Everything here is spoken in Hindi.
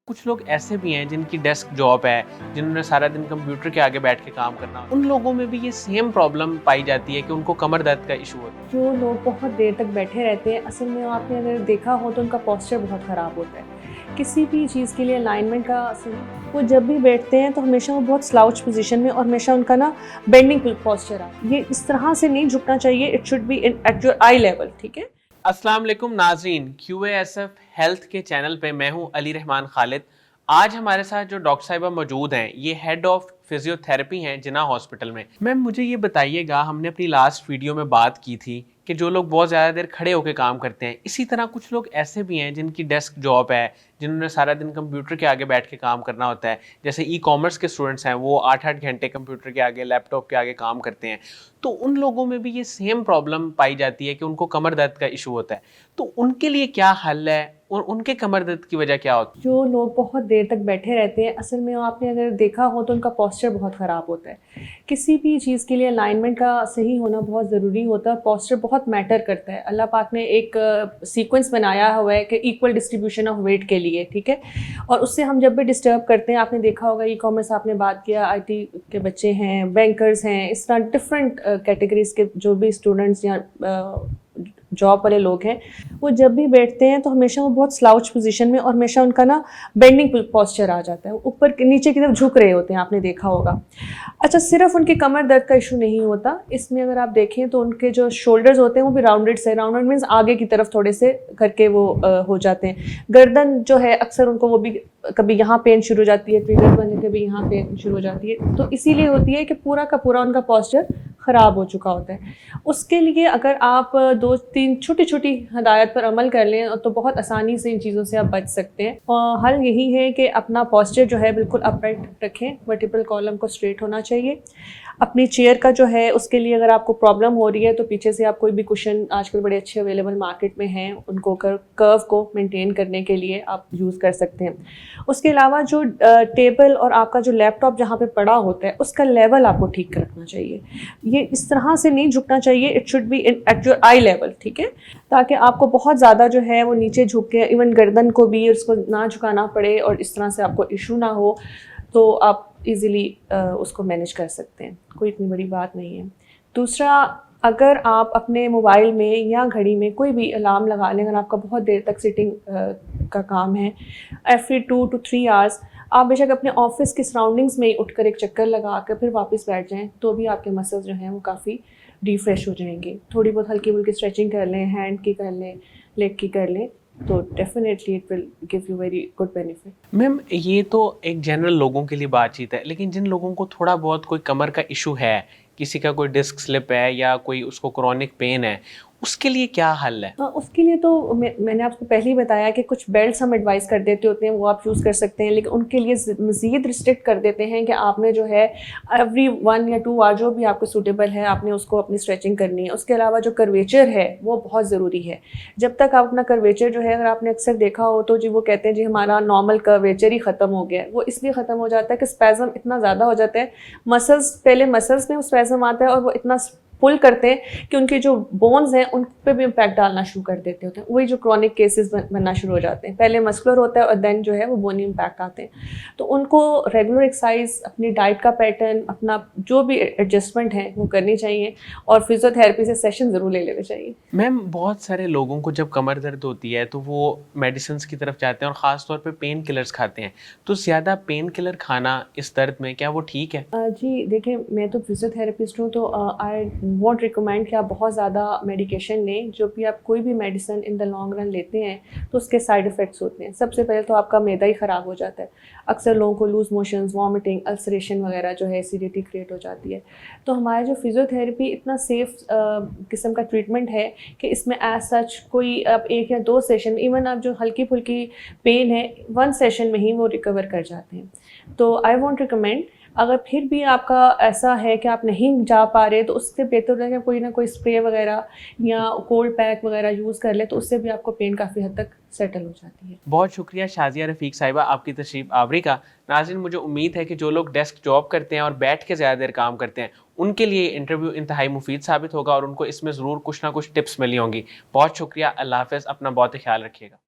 कुछ लोग ऐसे भी हैं जिनकी डेस्क जॉब है, जिन्होंने सारा दिन कंप्यूटर के आगे बैठ के काम करना, उन लोगों में भी ये सेम प्रॉब्लम पाई जाती है कि उनको कमर दर्द का इशू होता है। जो लोग बहुत देर तक बैठे रहते हैं, असल में आपने अगर देखा हो तो उनका पोस्चर बहुत ख़राब होता है। किसी भी चीज़ के लिए अलाइनमेंट का असल वो जब भी बैठते हैं तो हमेशा वो बहुत स्लाउच पोजीशन में और हमेशा उनका ना बेंडिंग पोस्चर आता है। ये इस तरह से नहीं झुकना चाहिए, it should be in at your I level, ठीक है। अस्सलाम वालेकुम नाजरीन, QASF हेल्थ के चैनल पे मैं हूं अली रहमान खालिद। आज हमारे साथ जो डॉक्टर साहिबा मौजूद हैं, ये हेड ऑफ फिजियोथेरेपी हैं जिन्ना हॉस्पिटल में। मैम मुझे ये बताइएगा, हमने अपनी लास्ट वीडियो में बात की थी कि जो लोग बहुत ज़्यादा देर खड़े होकर काम करते हैं, इसी तरह कुछ लोग ऐसे भी हैं जिनकी डेस्क जॉब है, जिन्होंने सारा दिन कंप्यूटर के आगे बैठ के काम करना होता है। जैसे ई-कॉमर्स के स्टूडेंट्स हैं, वो 8-8 घंटे कंप्यूटर के आगे, लैपटॉप के आगे काम करते हैं। तो उन लोगों में भी ये सेम प्रॉब्लम पाई जाती है कि उनको कमर दर्द का इशू होता है। तो उनके लिए क्या हल है और उनके कमर दर्द की वजह क्या होती है? जो लोग बहुत देर तक बैठे रहते हैं, असल में आपने अगर देखा हो तो उनका पोस्चर बहुत ख़राब होता है। किसी भी चीज़ के लिए अलाइनमेंट का सही होना बहुत ज़रूरी होता है। पोस्चर बहुत मैटर करता है। अल्लाह पाक ने एक सीक्वेंस बनाया हुआ है कि इक्वल डिस्ट्रीब्यूशन ऑफ वेट के लिए, ठीक है। और उससे हम जब भी डिस्टर्ब करते हैं, आपने देखा होगा ई-कॉमर्स आपने बात किया, IT के बच्चे हैं, बैंकर्स हैं, इस तरह डिफरेंट कैटेगरीज के जो भी स्टूडेंट्स या जॉब वाले लोग हैं, वो जब भी बैठते हैं तो हमेशा वो बहुत स्लाउच पोजीशन में और हमेशा उनका ना बेंडिंग पोस्चर आ जाता है। वो ऊपर नीचे की तरफ झुक रहे होते हैं, आपने देखा होगा। अच्छा, सिर्फ उनकी कमर दर्द का इशू नहीं होता, इसमें अगर आप देखें तो उनके जो शोल्डर्स होते हैं वो भी राउंडेड से, राउंडेड मीन्स आगे की तरफ थोड़े से करके वो हो जाते हैं। गर्दन जो है अक्सर उनको वो भी कभी यहाँ पेन शुरू हो जाती है, कभी यहाँ पेन शुरू हो जाती है। तो इसीलिए होती है कि पूरा का पूरा उनका पोस्चर ख़राब हो चुका होता है। उसके लिए अगर आप 2-3 छोटी-छोटी हदायत पर अमल कर लें तो बहुत आसानी से इन चीज़ों से आप बच सकते हैं। और हल यही है कि अपना पोस्चर जो है बिल्कुल अपराइट रखें, वर्टिब्रल कॉलम को स्ट्रेट होना चाहिए। अपनी चेयर का जो है उसके लिए अगर आपको प्रॉब्लम हो रही है तो पीछे से आप कोई भी कुशन, आजकल बड़े अच्छे अवेलेबल मार्केट में हैं, उनको कर्व को मेंटेन करने के लिए आप यूज़ कर सकते हैं। उसके अलावा जो टेबल और आपका जो लैपटॉप जहाँ पे पड़ा होता है उसका लेवल आपको ठीक रखना चाहिए। ये इस तरह से नहीं झुकना चाहिए, it should be in at your I level, ठीक है, ताकि आपको बहुत ज़्यादा जो है वो नीचे झुक के इवन गर्दन को भी उसको ना झुकाना पड़े और इस तरह से आपको इशू ना हो, तो आप इजीली उसको मैनेज कर सकते हैं। कोई इतनी बड़ी बात नहीं है। दूसरा, अगर आप अपने मोबाइल में या घड़ी में कोई भी अलार्म लगा लें, अगर आपका बहुत देर तक सिटिंग का काम है, एवरी 2 to 3 आवर्स आप बेशक अपने ऑफिस की सराउंडिंग्स में ही उठकर एक चक्कर लगा कर फिर वापस बैठ जाएं, तो भी आपके मसल्स जो हैं वो काफ़ी रिफ्रेश हो जाएंगे। थोड़ी बहुत हल्की फुल्की स्ट्रेचिंग कर लें, हैंड की कर लें, लेग की कर लें, तो definitely it will give you very good benefit. Ma'am ये तो एक जनरल लोगों के लिए बातचीत है, लेकिन जिन लोगों को थोड़ा बहुत कोई कमर का इशू है, किसी का कोई डिस्क स्लिप है या कोई उसको क्रॉनिक पेन है, उसके लिए क्या हल है? उसके लिए तो मैंने आपको पहले ही बताया कि कुछ बेल्ट्स हम एडवाइस कर देते होते हैं, वो आप यूज़ कर सकते हैं, लेकिन उनके लिए मज़ीद रिस्ट्रिक्ट कर देते हैं कि आपने जो है एवरी 1 या 2 आवर जो भी आपको सूटेबल है आपने उसको अपनी स्ट्रेचिंग करनी है। उसके अलावा जो कर्वेचर है वो बहुत ज़रूरी है। जब तक आप अपना कर्वेचर जो है, अगर आपने अक्सर देखा हो तो जी वो कहते हैं जी हमारा नॉर्मल कर्वेचर ही ख़त्म हो गया है। वो इसलिए ख़त्म हो जाता है कि स्पैज़म इतना ज़्यादा हो जाता है, पहले मसल्स में स्पैज़म आता है और वो इतना पुल करते हैं कि उनके जो बोन्स हैं उन पे भी इम्पैक्ट डालना शुरू कर देते होते हैं। वही जो क्रॉनिक केसेस बनना शुरू हो जाते हैं। पहले मस्कुलर होता है और देन जो है वो बोनी इम्पैक्ट आते हैं। तो उनको रेगुलर एक्सरसाइज, अपनी डाइट का पैटर्न, अपना जो भी एडजस्टमेंट है वो करनी चाहिए और फिजियोथेरेपी से सेशन ज़रूर ले लेने चाहिए। मैम बहुत सारे लोगों को जब कमर दर्द होती है तो वो मेडिसिन की तरफ जाते हैं और ख़ास तौर पे पेन किलर्स खाते हैं। तो ज़्यादा पेन किलर खाना इस दर्द में क्या वो ठीक है? जी देखिए, मैं तो फिजियोथेरेपिस्ट हूँ, तो आई वॉन्ट रिकमेंड कि आप बहुत ज़्यादा मेडिकेशन लें। जो भी आप कोई भी medicine in the long run लेते हैं तो उसके साइड इफ़ेक्ट्स होते हैं। सबसे पहले तो आपका मैदा ही ख़राब हो जाता है। अक्सर लोगों को लूज़ मोशंस, वॉमिटिंग, अल्सरेशन वगैरह जो है, एसिडिटी क्रिएट हो जाती है। तो हमारा जो फिजियोथेरेपी इतना सेफ़ किस्म का ट्रीटमेंट है कि इसमें एज सच कोई आप 1 या 2 सेशन, इवन आप जो हल्की फुल्की पेन है 1 सेशन में ही वो रिकवर कर जाते हैं। तो आई वॉन्ट रिकमेंड, अगर फिर भी आपका ऐसा है कि आप नहीं जा पा रहे तो उससे बेहतर है कि कोई ना कोई स्प्रे वगैरह या कोल्ड पैक वगैरह यूज़ कर ले, तो उससे भी आपको पेन काफ़ी हद तक सेटल हो जाती है। बहुत शुक्रिया शाजिया रफ़ीक साहिबा आपकी तशरीफ़ आवरी का। नाज़रीन, मुझे उम्मीद है कि जो लोग डेस्क जॉब करते हैं और बैठ के ज़्यादा देर काम करते हैं, उनके लिए इंटरव्यू इंतहाई मुफीद साबित होगा और उनको इसमें ज़रूर कुछ ना कुछ टिप्स मिली होंगी। बहुत शुक्रिया, अल्लाह हाफ़िज़, अपना बहुत ही ख्याल रखिएगा।